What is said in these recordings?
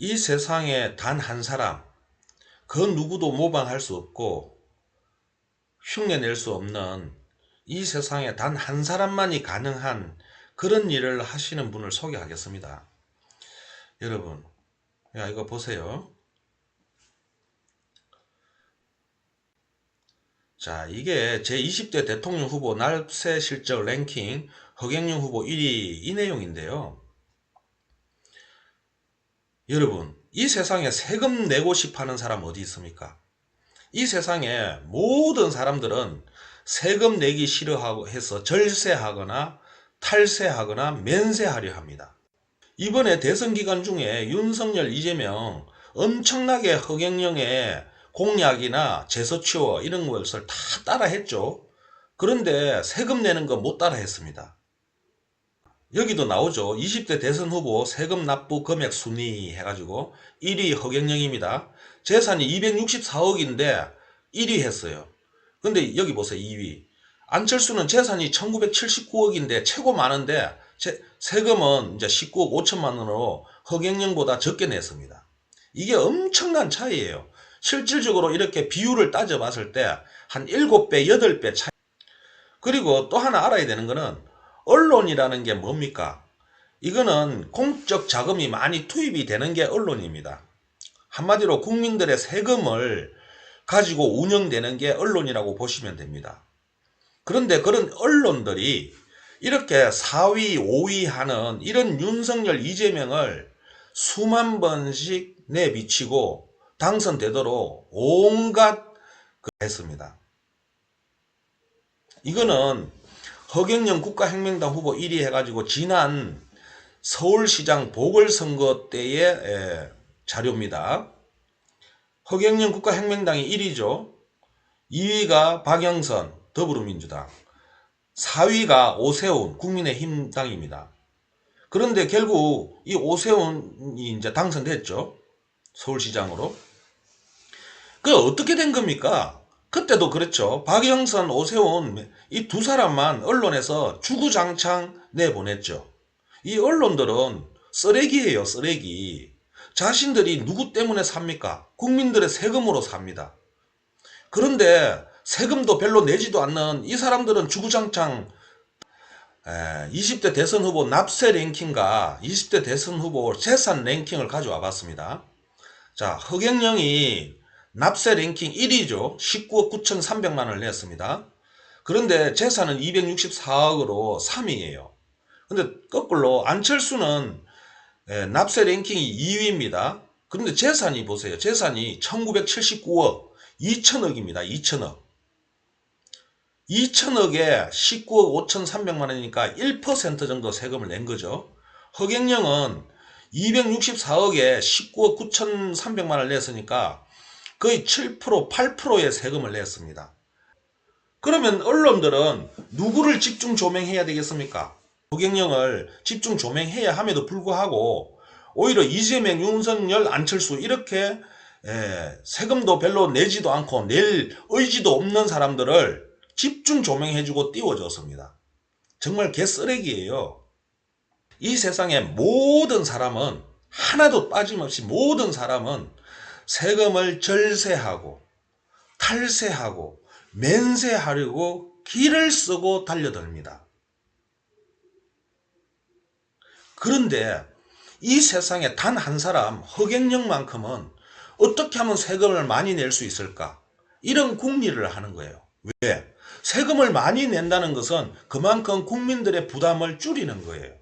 이 세상에 단 한 사람, 그 누구도 모방할 수 없고 흉내낼 수 없는 이 세상에 단 한 사람만이 가능한 그런 일을 하시는 분을 소개하겠습니다. 여러분, 야, 이거 보세요. 자, 이게 제20대 대통령 후보 납세 실적 랭킹 허경영 후보 1위 이 내용인데요. 여러분, 이 세상에 세금 내고 싶어 하는 사람 어디 있습니까? 이 세상에 모든 사람들은 세금 내기 싫어하고 해서 절세하거나 탈세하거나 면세하려 합니다. 이번에 대선 기간 중에 윤석열, 이재명 엄청나게 허경영의 공약이나 제서치워 이런 것을 다 따라했죠. 그런데 세금 내는 거 못 따라했습니다. 여기도 나오죠. 20대 대선 후보 세금 납부 금액 순위 해가지고 1위 허경영입니다. 재산이 264억인데 1위 했어요. 근데 여기 보세요. 2위. 안철수는 재산이 1979억인데 최고 많은데 세금은 이제 19억 5천만 원으로 허경영보다 적게 냈습니다. 이게 엄청난 차이예요. 실질적으로 이렇게 비율을 따져봤을 때 한 7배, 8배 차이. 그리고 또 하나 알아야 되는 거는 언론이라는 게 뭡니까? 이거는 공적 자금이 많이 투입이 되는 게 언론입니다. 한마디로 국민들의 세금을 가지고 운영되는 게 언론이라고 보시면 됩니다. 그런데 그런 언론들이 이렇게 4위, 5위 하는 이런 윤석열, 이재명을 수만 번씩 내비치고 당선되도록 온갖 했습니다. 이거는 허경영 국가혁명당 후보 1위 해가지고 지난 서울시장 보궐선거 때의 자료입니다. 허경영 국가혁명당이 1위죠. 2위가 박영선 더불어민주당, 4위가 오세훈 국민의힘당입니다. 그런데 결국 이 오세훈이 이제 당선됐죠. 서울시장으로. 그 어떻게 된 겁니까? 그때도 그렇죠. 박영선, 오세훈 이 두 사람만 언론에서 주구장창 내보냈죠. 이 언론들은 쓰레기예요, 쓰레기. 자신들이 누구 때문에 삽니까? 국민들의 세금으로 삽니다. 그런데 세금도 별로 내지도 않는 이 사람들은 주구장창 20대 대선 후보 납세 랭킹과 20대 대선 후보 재산 랭킹을 가져와 봤습니다. 자, 허경영이 납세 랭킹 1위죠. 19억 9,300만 원을 냈습니다. 그런데 재산은 264억으로 3위예요. 근데 거꾸로 안철수는 납세 랭킹이 2위입니다. 그런데 재산이 보세요. 재산이 1979억, 2천억입니다. 2천억. 2천억에 19억 5,300만 원이니까 1% 정도 세금을 낸 거죠. 허경영은 264억에 19억 9,300만 원을 냈으니까 거의 7%, 8%의 세금을 냈습니다. 그러면 언론들은 누구를 집중 조명해야 되겠습니까? 허경영을 집중 조명해야 함에도 불구하고 오히려 이재명, 윤석열, 안철수 이렇게 세금도 별로 내지도 않고 낼 의지도 없는 사람들을 집중 조명해주고 띄워줬습니다. 정말 개쓰레기예요. 이 세상의 모든 사람은 하나도 빠짐없이 모든 사람은 세금을 절세하고 탈세하고 면세하려고 기를 쓰고 달려듭니다. 그런데 이 세상에 단 한 사람 허경영만큼은 어떻게 하면 세금을 많이 낼 수 있을까? 이런 궁리를 하는 거예요. 왜? 세금을 많이 낸다는 것은 그만큼 국민들의 부담을 줄이는 거예요.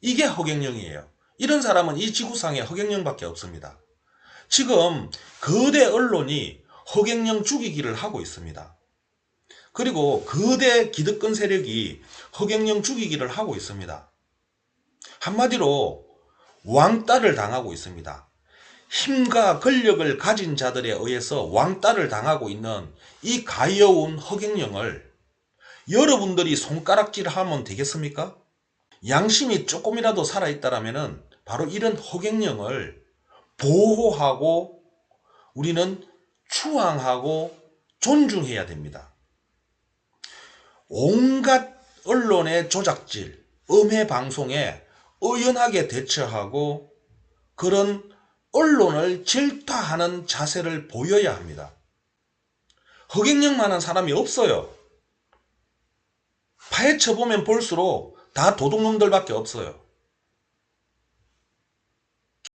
이게 허경영이에요. 이런 사람은 이 지구상에 허경영밖에 없습니다. 지금 거대 언론이 허경영 죽이기를 하고 있습니다. 그리고 거대 기득권 세력이 허경영 죽이기를 하고 있습니다. 한마디로 왕따를 당하고 있습니다. 힘과 권력을 가진 자들에 의해서 왕따를 당하고 있는 이 가여운 허경영을 여러분들이 손가락질하면 되겠습니까? 양심이 조금이라도 살아있다면 바로 이런 허경영을 보호하고 우리는 추앙하고 존중해야 됩니다. 온갖 언론의 조작질, 음해 방송에 의연하게 대처하고 그런 언론을 질타하는 자세를 보여야 합니다. 허경영 만한 사람이 없어요. 파헤쳐보면 볼수록 다 도둑놈들밖에 없어요.